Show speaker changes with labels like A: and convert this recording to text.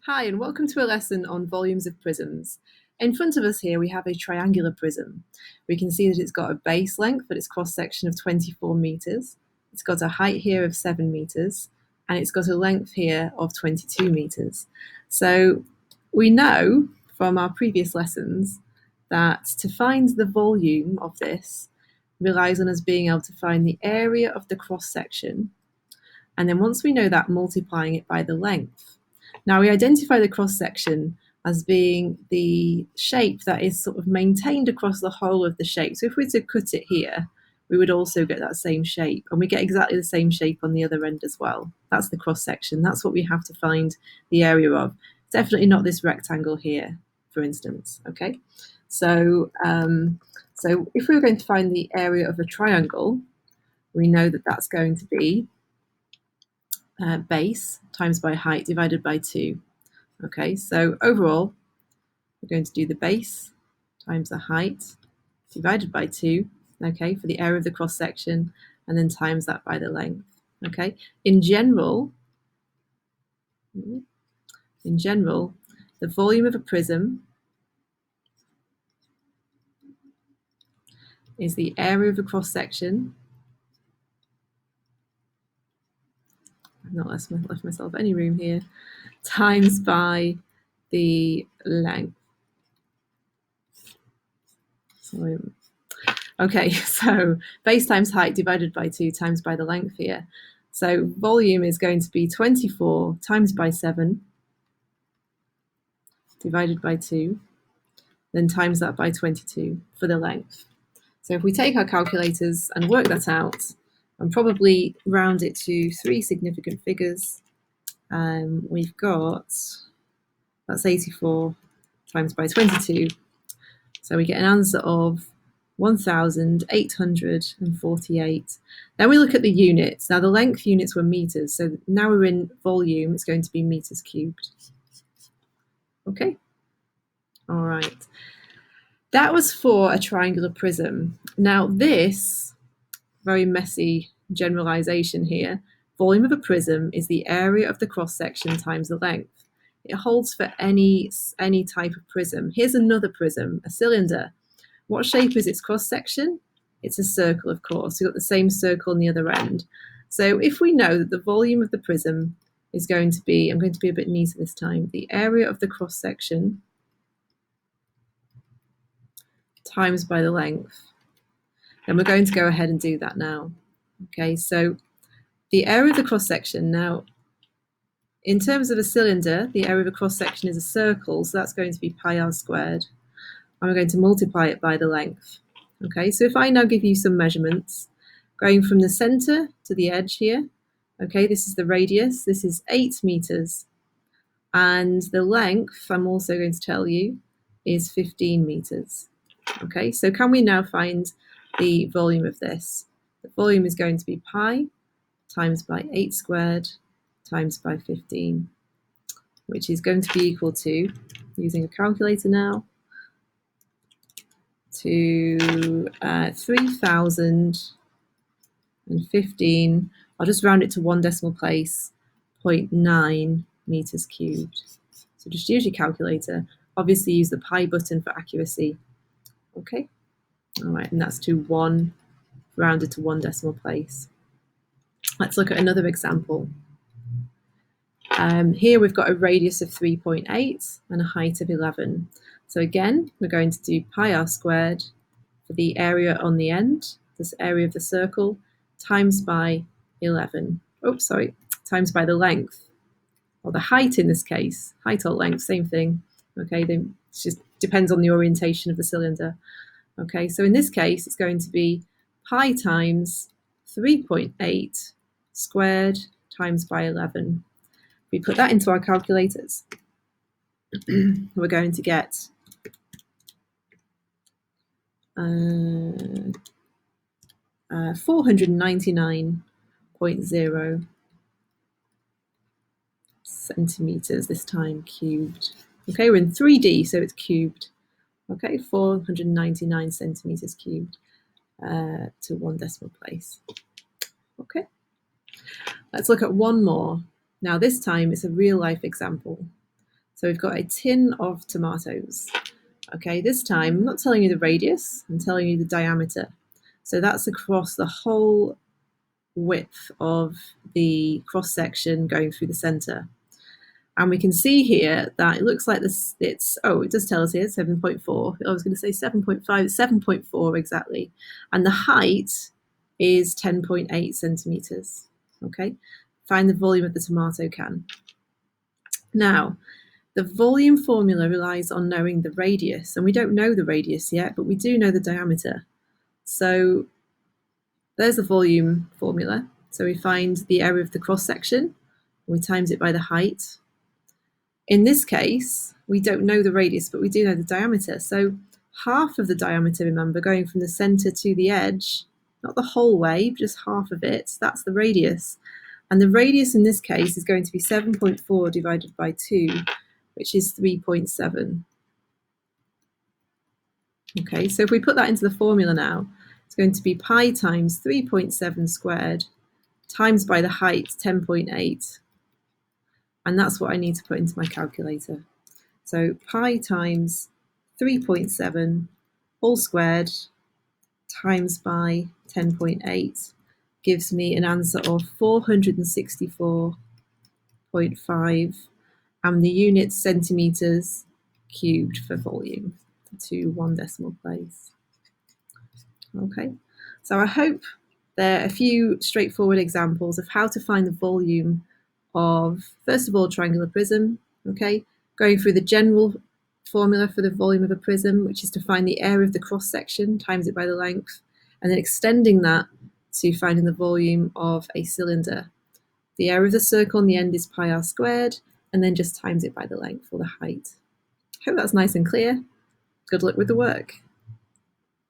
A: Hi, and welcome to a lesson on volumes of prisms. In front of us here, we have a triangular prism. We can see that it's got a base length at its cross-section of 24 meters. It's got a height here of 7 meters, and it's got a length here of 22 meters. So we know from our previous lessons that to find the volume of this relies on us being able to find the area of the cross-section, and then once we know that, multiplying it by the length. Now we identify the cross-section as being the shape that is sort of maintained across the whole of the shape. So if we were to cut it here, we would also get that same shape, and we get exactly the same shape on the other end as well. That's the cross-section. That's what we have to find the area of. Definitely not this rectangle here, for instance. Okay, so if we were going to find the area of a triangle, we know that that's going to be base times by height divided by 2. Okay, so overall, we're going to do the base times the height divided by 2, okay, for the area of the cross-section, and then times that by the length, okay? In general, the volume of a prism is the area of a cross-section. I've not left myself any room here, times by the length. Sorry. Okay, so base times height divided by 2 times by the length here. So volume is going to be 24 times by 7 divided by 2, then times that by 22 for the length. So if we take our calculators and work that out, and probably round it to 3 significant figures, we've got, that's 84 times by 22. So we get an answer of 1,848. Then we look at the units. Now the length units were meters, so now we're in volume, it's going to be meters cubed. Okay, all right. That was for a triangular prism. Now this very messy generalization here, volume of a prism is the area of the cross-section times the length. It holds for any type of prism. Here's another prism, a cylinder. What shape is its cross-section? It's a circle, of course. We've got the same circle on the other end. So if we know that the volume of the prism is going to be, I'm going to be a bit neater this time, the area of the cross-section times by the length, then we're going to go ahead and do that now. Okay, so the area of the cross-section, now in terms of a cylinder, the area of a cross-section is a circle, so that's going to be pi r squared. And we're going to multiply it by the length. Okay, so if I now give you some measurements, going from the center to the edge here, okay, this is the radius, this is 8 meters. And the length, I'm also going to tell you, is 15 meters. Okay, so can we now find the volume of this? The volume is going to be pi times by 8 squared times by 15, which is going to be equal to, using a calculator now, to 3,015, I'll just round it to 1 decimal place, 0.9 meters cubed. So just use your calculator. Obviously use the pi button for accuracy. Okay, all right, and that's to 1, rounded to 1 decimal place. Let's look at another example. Here we've got a radius of 3.8 and a height of 11. So again, we're going to do pi r squared for the area on the end, this area of the circle, times by 11. Oh, sorry, times by the length, or the height in this case, height or length, same thing. Okay, it just depends on the orientation of the cylinder. Okay, so in this case, it's going to be pi times 3.8 squared times by 11. We put that into our calculators. We're going to get 499.0 centimeters this time cubed. Okay, we're in 3D, so it's cubed. Okay, 499 centimeters cubed to 1 decimal place. Okay, let's look at one more. Now this time it's a real life example. So we've got a tin of tomatoes. Okay, this time I'm not telling you the radius, I'm telling you the diameter. So that's across the whole width of the cross section going through the center. And we can see here that it looks like this, it does tell us here 7.4. I was going to say 7.5, 7.4 exactly. And the height is 10.8 centimeters. Okay, find the volume of the tomato can. Now, the volume formula relies on knowing the radius, and we don't know the radius yet, but we do know the diameter. So there's the volume formula. So we find the area of the cross section, we times it by the height. In this case, we don't know the radius, but we do know the diameter. So half of the diameter, remember, going from the center to the edge, not the whole way, just half of it, that's the radius. And the radius in this case is going to be 7.4 divided by 2, which is 3.7. Okay, so if we put that into the formula now, it's going to be pi times 3.7 squared times by the height 10.8. And that's what I need to put into my calculator. So pi times 3.7 all squared times by 10.8 gives me an answer of 464.5, and the unit centimeters cubed for volume to 1 decimal place. Okay, so I hope there are a few straightforward examples of how to find the volume of, first of all, triangular prism, okay, going through the general formula for the volume of a prism, which is to find the area of the cross section, times it by the length, and then extending that to finding the volume of a cylinder. The area of the circle on the end is pi r squared, and then just times it by the length or the height. Hope that's nice and clear. Good luck with the work.